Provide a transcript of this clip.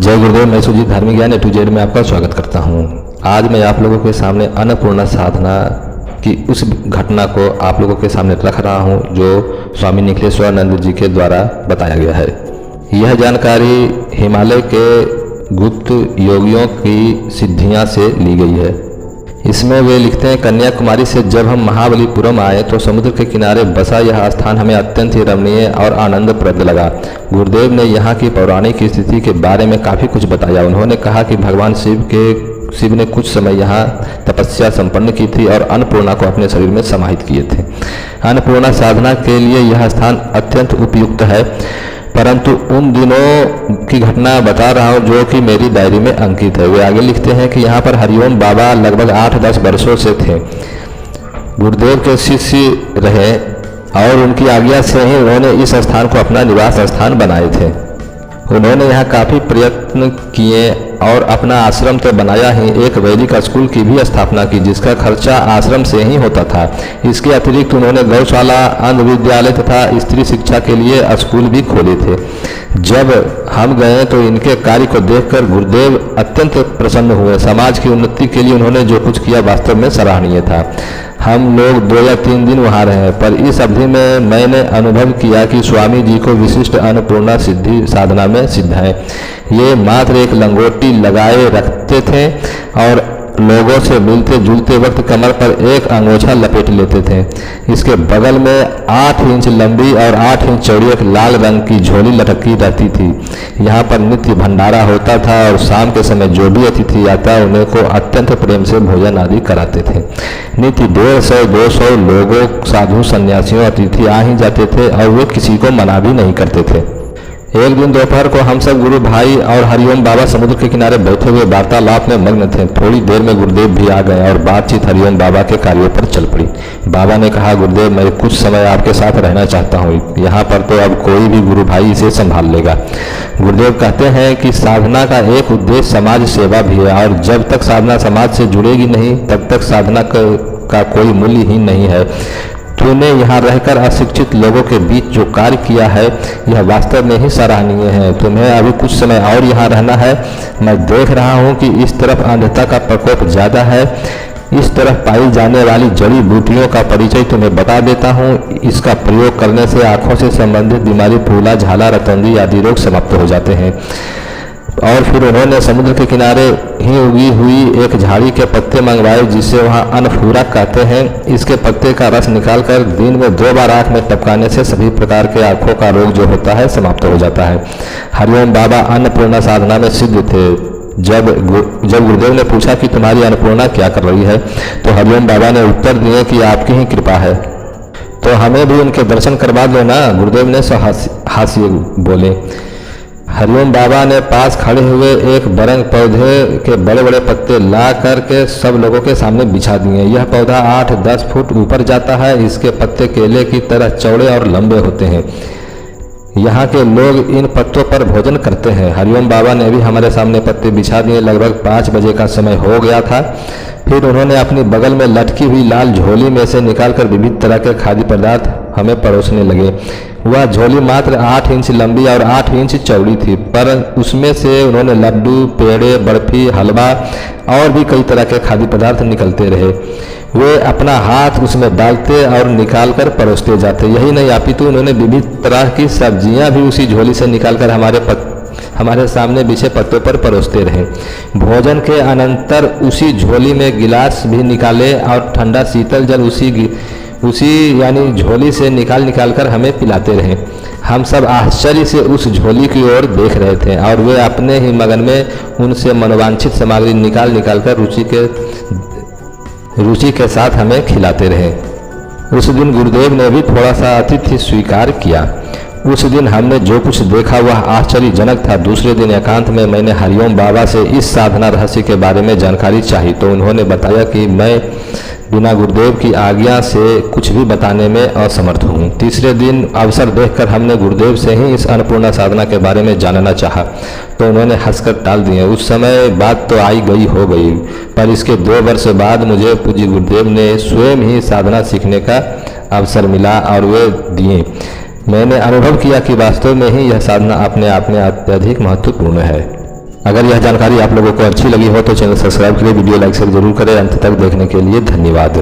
जय गुरुदेव। मैं सुजीत धार्मिक ज्ञान A to Z में आपका स्वागत करता हूँ। आज मैं आप लोगों के सामने अन्नपूर्णा साधना की उस घटना को आप लोगों के सामने रख रहा हूँ जो स्वामी निखिलेश्वरानंद जी के द्वारा बताया गया है। यह जानकारी हिमालय के गुप्त योगियों की सिद्धियाँ से ली गई है। इसमें वे लिखते हैं, कन्याकुमारी से जब हम महाबलीपुरम आए तो समुद्र के किनारे बसा यह स्थान हमें अत्यंत ही रमणीय और आनंदप्रद लगा। गुरुदेव ने यहाँ की पौराणिक स्थिति के बारे में काफ़ी कुछ बताया। उन्होंने कहा कि भगवान शिव ने कुछ समय यहाँ तपस्या संपन्न की थी और अन्नपूर्णा को अपने शरीर में समाहित किए थे। अन्नपूर्णा साधना के लिए यह स्थान अत्यंत उपयुक्त है, परंतु उन दिनों की घटना बता रहा हूँ जो कि मेरी डायरी में अंकित है। वे आगे लिखते हैं कि यहाँ पर हरिओम बाबा लगभग 8-10 वर्षों से थे। गुरुदेव के शिष्य रहे और उनकी आज्ञा से ही उन्होंने इस स्थान को अपना निवास स्थान बनाए थे। उन्होंने यहाँ काफ़ी प्रयत्न किए और अपना आश्रम तो बनाया ही, एक वैदिक स्कूल की भी स्थापना की जिसका खर्चा आश्रम से ही होता था। इसके अतिरिक्त उन्होंने गौशाला, अन्य विद्यालय तथा स्त्री शिक्षा के लिए स्कूल भी खोले थे। जब हम गए तो इनके कार्य को देखकर गुरुदेव अत्यंत प्रसन्न हुए। समाज की उन्नति के लिए उन्होंने जो कुछ किया वास्तव में सराहनीय था। हम लोग 2 या 3 दिन वहाँ रहे, पर इस अवधि में मैंने अनुभव किया कि स्वामी जी को विशिष्ट अन्नपूर्णा सिद्धि साधना में सिद्ध है। ये मात्र एक लंगोटी लगाए रखते थे और लोगों से मिलते जुलते वक्त कमर पर एक अंगोछा लपेट लेते थे। इसके बगल में 8 इंच लंबी और 8 इंच चौड़ी एक लाल रंग की झोली लटकी रहती थी। यहाँ पर नित्य भंडारा होता था और शाम के समय जो भी अतिथि आता उन्हें को अत्यंत प्रेम से भोजन आदि कराते थे। नित्य 150-200 लोगों, साधु, सन्यासियों, अतिथि आ ही जाते थे और वे किसी को मना भी नहीं करते थे। एक दिन दोपहर को हम सब गुरु भाई और हरिओम बाबा समुद्र के किनारे बैठे हुए वार्तालाप में मग्न थे। थोड़ी देर में गुरुदेव भी आ गए और बातचीत हरिओम बाबा के कार्यों पर चल पड़ी। बाबा ने कहा, गुरुदेव मैं कुछ समय आपके साथ रहना चाहता हूँ। यहाँ पर तो अब कोई भी गुरु भाई इसे संभाल लेगा। गुरुदेव कहते हैं कि साधना का एक उद्देश्य समाज सेवा भी है और जब तक साधना समाज से जुड़ेगी नहीं तब तक साधना का कोई मूल्य ही नहीं है। तूने यहाँ रहकर अशिक्षित लोगों के बीच जो कार्य किया है यह वास्तव में ही सराहनीय है। तुम्हें अभी कुछ समय और यहाँ रहना है। मैं देख रहा हूँ कि इस तरफ अंधता का प्रकोप ज़्यादा है। इस तरफ पाई जाने वाली जड़ी बूटियों का परिचय तुम्हें बता देता हूँ। इसका प्रयोग करने से आँखों से संबंधित बीमारी, फूला, झाला, रतौंधी आदि रोग समाप्त हो जाते हैं। और फिर उन्होंने समुद्र के किनारे ही उगी हुई एक झाड़ी के पत्ते मंगवाए जिसे वहाँ अन्नफूरा कहते हैं। इसके पत्ते का रस निकालकर दिन में 2 बार आँख में टपकाने से सभी प्रकार के आँखों का रोग जो होता है समाप्त हो जाता है। हरिओम बाबा अन्नपूर्णा साधना में सिद्ध थे। जब गुरुदेव ने पूछा कि तुम्हारी अन्नपूर्णा क्या कर रही है तो हरिओम बाबा ने उत्तर दिए कि आपकी ही कृपा है, तो हमें भी उनके दर्शन करवा दो ना। गुरुदेव ने हास्य बोले। हरिओम बाबा ने पास खड़े हुए एक बरंग पौधे के बड़े बड़े पत्ते ला करके सब लोगों के सामने बिछा दिए। यह पौधा 8-10 फुट ऊपर जाता है। इसके पत्ते केले की तरह चौड़े और लंबे होते हैं। यहाँ के लोग इन पत्तों पर भोजन करते हैं। हरिओम बाबा ने भी हमारे सामने पत्ते बिछा दिए। लगभग 5 बजे का समय हो गया था। फिर उन्होंने अपनी बगल में लटकी हुई लाल झोली में से निकालकर विविध तरह के खाद्य पदार्थ हमें परोसने लगे। वह झोली मात्र 8 इंच लंबी और 8 इंच चौड़ी थी, पर उसमें से उन्होंने लड्डू, पेड़े, बर्फी, हलवा और भी कई तरह के खाद्य पदार्थ निकलते रहे। वे अपना हाथ उसमें डालते और निकालकर परोसते जाते। यही नहीं अपितु उन्होंने विविध तरह की सब्जियां भी उसी झोली से निकालकर हमारे सामने बिछे पत्तों पर परोसते रहे। भोजन के अनंतर उसी झोली में गिलास भी निकाले और ठंडा शीतल जल उसी यानी झोली से निकाल कर हमें पिलाते रहे। हम सब आश्चर्य से उस झोली की ओर देख रहे थे और वे अपने ही मगन में उनसे मनोवांछित सामग्री निकाल कर रुचि के साथ हमें खिलाते रहे। उस दिन गुरुदेव ने भी थोड़ा सा आतिथ्य स्वीकार किया। उस दिन हमने जो कुछ देखा वह आश्चर्यजनक था। दूसरे दिन एकांत में मैंने हरिओम बाबा से इस साधना रहस्य के बारे में जानकारी चाही तो उन्होंने बताया कि मैं बिना गुरुदेव की आज्ञा से कुछ भी बताने में असमर्थ हूँ। तीसरे दिन अवसर देखकर हमने गुरुदेव से ही इस अन्नपूर्णा साधना के बारे में जानना चाहा तो उन्होंने हंसकर टाल दिए। उस समय बात तो आई गई हो गई, पर इसके 2 वर्ष बाद मुझे पूज्य गुरुदेव ने स्वयं ही साधना सीखने का अवसर मिला और वे दिए। मैंने अनुभव किया कि वास्तव में ही यह साधना अपने आप में अत्यधिक महत्वपूर्ण है। अगर यह जानकारी आप लोगों को अच्छी लगी हो तो चैनल सब्सक्राइब करें, वीडियो लाइक शेयर जरूर करें। अंत तक देखने के लिए धन्यवाद।